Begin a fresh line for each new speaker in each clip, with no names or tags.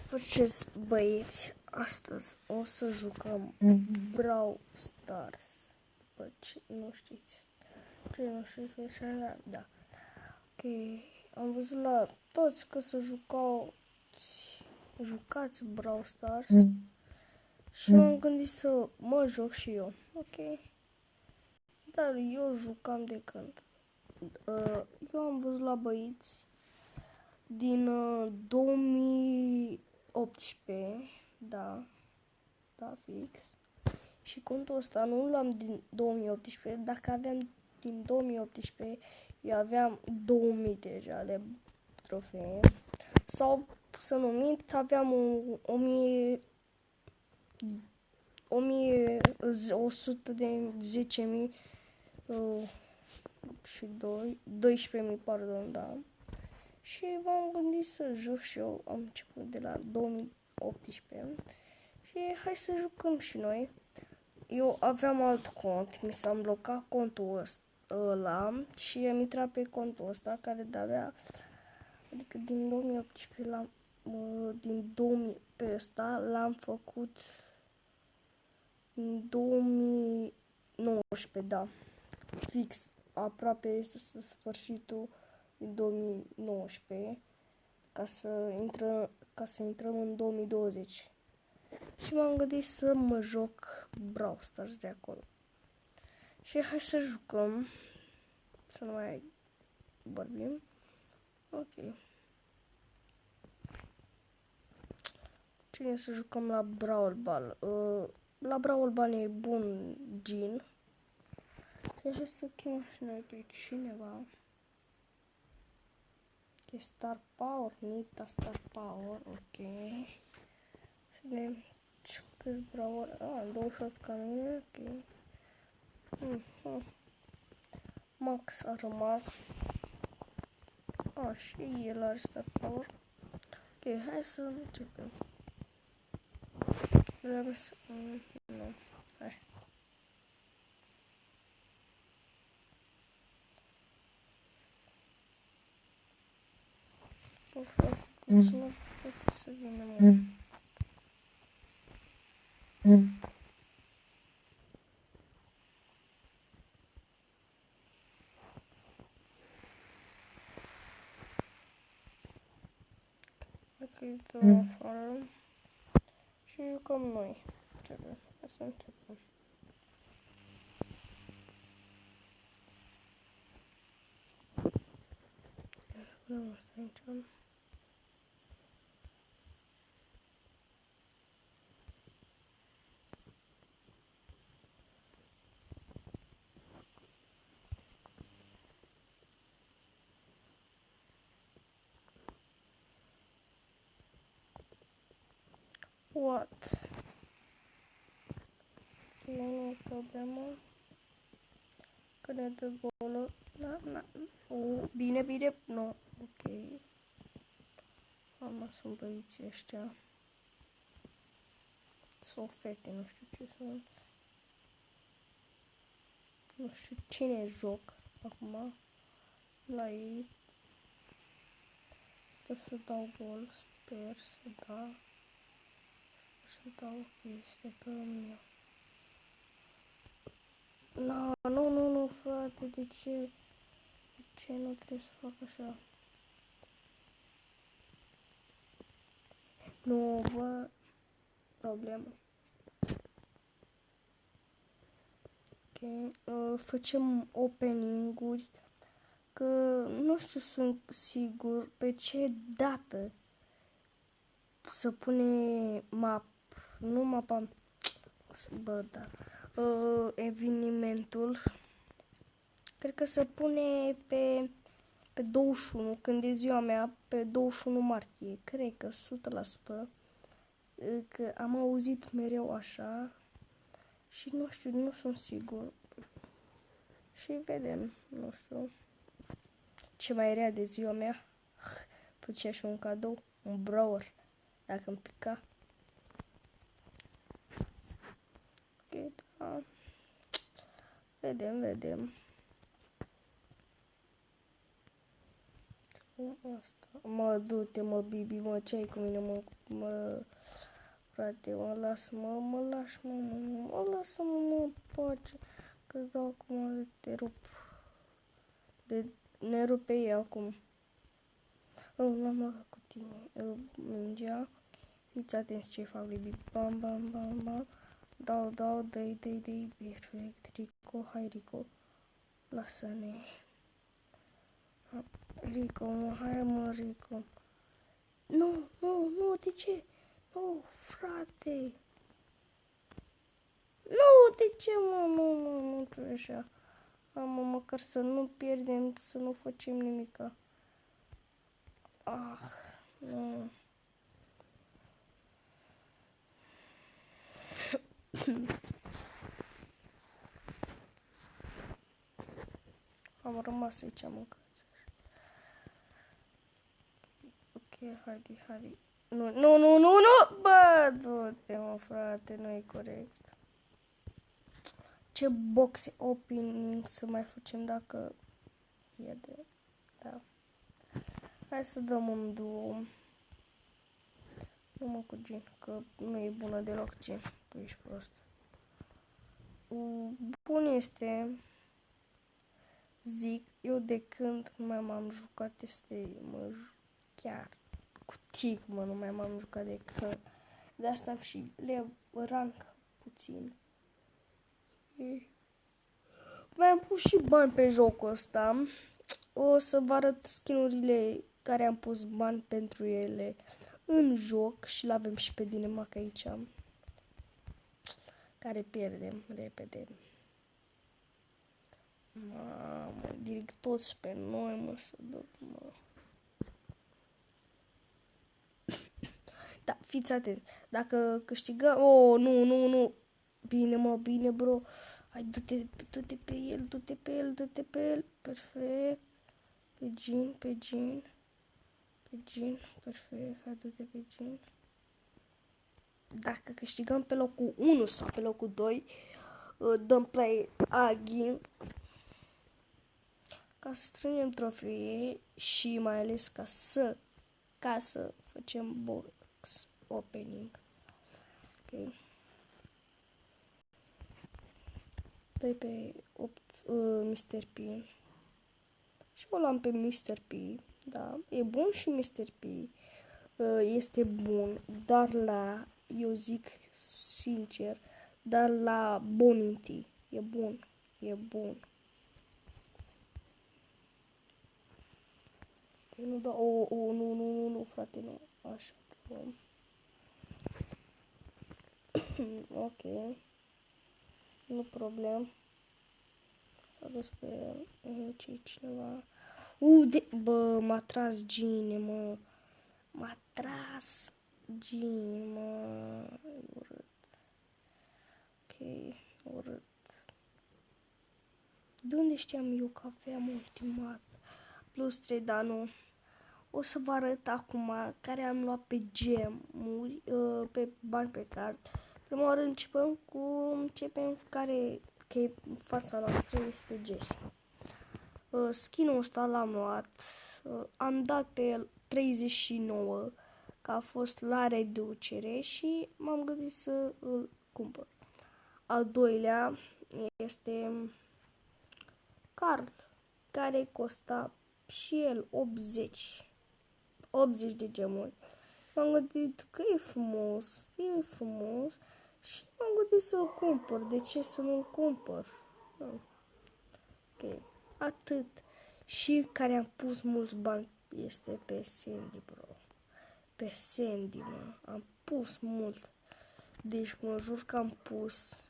faceți, băieți? Astăzi o să jucăm Brawl Stars. După ce nu știți. Ce nu știți așa? Da. Ok. Am văzut la toți că să jucați Brawl Stars. Și m-am gândit să mă joc și eu. Ok. Dar eu jucam de când? Eu am văzut la băieți din 2018, da, fix. Și contul ăsta nu l-am din 2018, dacă aveam din 2018, eu aveam 2000 deja de trofee. Sau, să nu mint, aveam 1100 de 10.000 și 12.000, pardon, da. Și m-am gândit să joc și eu, am început de la 2018 și hai să jucăm și noi. Eu aveam alt cont, mi s-a blocat contul ăla și am intrat pe contul ăsta care de-abia, adică din 2018 din 2000 pe ăsta l-am făcut în 2019, da, fix, aproape este sfârșitul din 2019 ca să intrăm în 2020. Și m-am gândit să mă joc Brawl Stars de acolo. Și hai să jucăm, să nu mai vorbim. Ok. Cine să jucăm la Brawl Ball? La Brawl Ball e bun Jean. Și hai să chemăm și noi pe cineva. E Star Power, Nita Star Power, ok. Să vedem câți Brawl, 28 ca mine, ok. Max a rămas. Și el are Star Power. Ok, hai să începem. Vreau să... nu, hai. Perfect, deci nu poate să vină mult. Dacă îi dăm afară și jucăm noi. Începem. Hai să începem. Jucăm asta aici. What? E o problemă. Că ne dă golă. Bine. Nu. Ok. Mama, sunt băieții ăștia. Sau fete, nu știu ce sunt. Nu știu cine joc acum la ei. Sper să dau gol, sper să dau. Să dau este pe mine. Nu, frate, de ce? De ce nu trebuie să fac așa? Nu, bă, problemă. Ok, facem opening-uri, că nu știu, sunt sigur pe ce dată să pune nu mapa, bă, da, evenimentul. Cred că se pune pe 21, când e ziua mea, pe 21 martie. Cred că 100%. Că am auzit mereu așa. Și nu știu, nu sunt sigur. Și vedem, nu știu. Ce mai rea de ziua mea. Făcea și un cadou, un brawler, dacă îmi pica. Ok, da. Vedem. Asta. Mă, du-te, mă, Bibi, mă, ce ai cu mine, mă, frate, mă, lasă-mă, mă, lași-mă, mă, lasă-mă, mă, pace, că-ți dau acum de te rup, ne rupe ei acum. L-am luat cu tine, mingea, fiți atenți ce fac, Bibi, bam, bam, bam, bam, dau, dai, perfect, Rico, hai, Rico, lasă-ne. Rico, mă, hai, mă, Rico. Nu, de ce? Nu, frate. Nu, de ce, mă, nu trebuie așa. Mă, măcar să nu pierdem, să nu facem nimica. Ah, nu. Am rămas aici mâncați. Ok, haide. Nu, bă, du-te, mă, frate, nu e corect. Ce box opening să mai facem dacă pierde? Da. Hai să dăm un duo. Nu mă cu Gin, că nu e bună deloc Gin. Tu ești prost. Bun este, zic, eu de când nu mai m-am jucat chiar cu tic, mă, nu mai m-am jucat de când. De asta am și rank puțin. Mi-am pus și bani pe jocul ăsta. O să vă arăt skin-urile care am pus bani pentru ele în joc și l-avem și pe Dinamarca aici, care pierdem repede. Mamă, direct toți pe noi, mă, să duc, mă. Da, fiți atenți. Dacă câștigăm... Oh, nu. Bine, mă, bine, bro. Hai, du-te pe el. Perfect. Pe Gin. Perfect. Hai, du-te pe Gin. Dacă câștigăm pe locul 1 sau pe locul 2, dăm play again. Ca să strângem trofee și mai ales ca să facem box opening. Ok. Dai pe 8 Mr. P. Și o luam pe Mr. P. Da, e bun și Mr. P. Este bun, dar eu zic sincer, dar la Boninty e bun. Nu da, nu, frate, nu, așa, ok, nu problem, s-a dus pe aici cineva, bă, m-a tras Gine, mă, e urât, ok, urât, de unde știam eu că aveam ultimat, plus 3, dar nu. O să vă arăt acum care am luat pe gemuri, pe bani pe card. Prima oară începem care că e fața noastră este Jessie. Skin-ul ăsta l-am luat, am dat pe el 39, că a fost la reducere și m-am gândit să îl cumpăr. Al doilea este Carl, care costa și el 80 de gemuri. M-am gândit că e frumos și m-am gândit să-l cumpăr. De ce să nu-l cumpăr? Ok, atât. Și care am pus mulți bani este pe Sandy, bro. Pe Sandy, mă. Am pus mult. Deci mă jur că am pus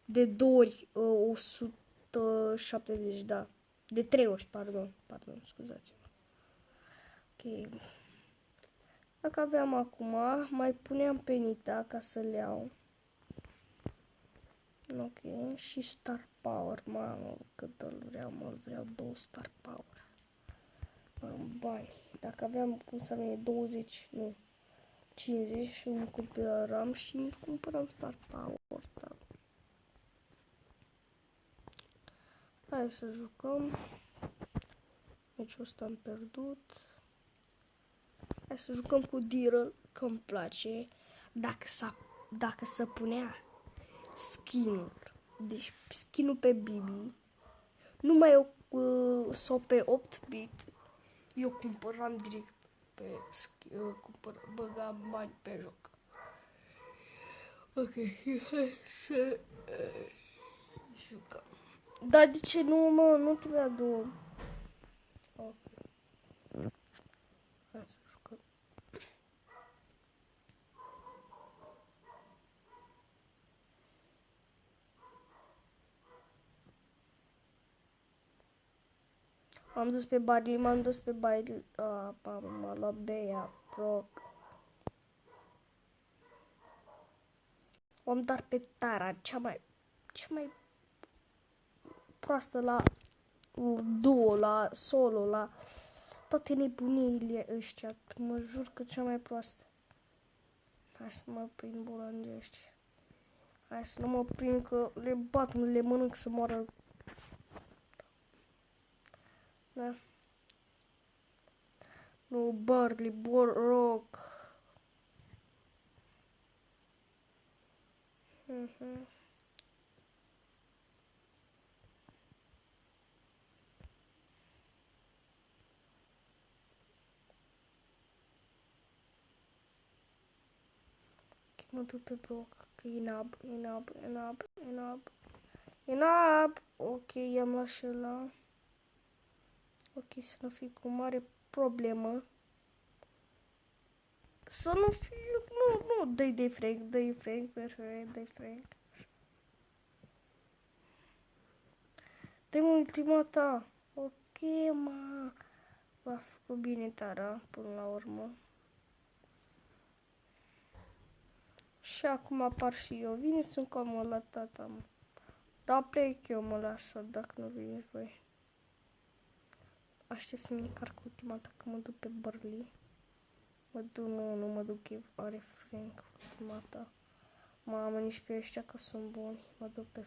de 2 ori 170, da. De 3 ori, pardon, scuzați-mă. Ok. Dacă aveam acum, mai puneam pe Nita ca să le iau. Ok, și Star Power, mamă, cât îl vreau 2 Star Power. Am bani. Dacă aveam, cum să vine, 20, nu, 50 și îmi cumpăram și îmi cumpăram Star Power, da. Hai să jucăm. Meciul ăsta am pierdut. Hai să jucăm cu Daryl, că îmi place. Dacă se punea skin-ul, deci skin-ul pe Bibi, numai eu sau pe 8 bit, eu cumpăram direct pe băgam bani pe joc. Ok, hai să jucăm. Dar de ce nu, mă? Nu trebuia două. Ok. Hai să jucăm. M-am dus pe Barley, m-a luat Bea, Brock. Am dat pe Tara, cea mai proastă la duo, la solo, la toate nebuniile ăștia. Mă jur că cea mai proastă. Hai să mă prind bolangești. Hai să nu mă prind că le bat, le mănânc să moară. Da. Nu, Barley, Rock. Mă duc pe Brock, că e nab. Ok, i-am luat și ăla. Ok, să nu fie cu mare problemă. Să nu fie, nu, dă-i Frank, perfect. Dă-i ultima ta. Ok, mă. V-a făcut bine Tara, până la urmă. Și acum apar și eu. Vine să-mi cam la tata, mă. Da, plec eu, mă lasă, dacă nu veniți voi. Aștept să-mi încarc ultima dată, că mă duc pe Barley. Nu mă duc, are Frank, ultima ta. Mamă, nici pe ăștia că sunt buni. Mă duc pe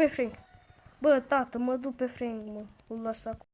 Frank. Bă, tată, mă duc pe Frank, mă. Îl las acum.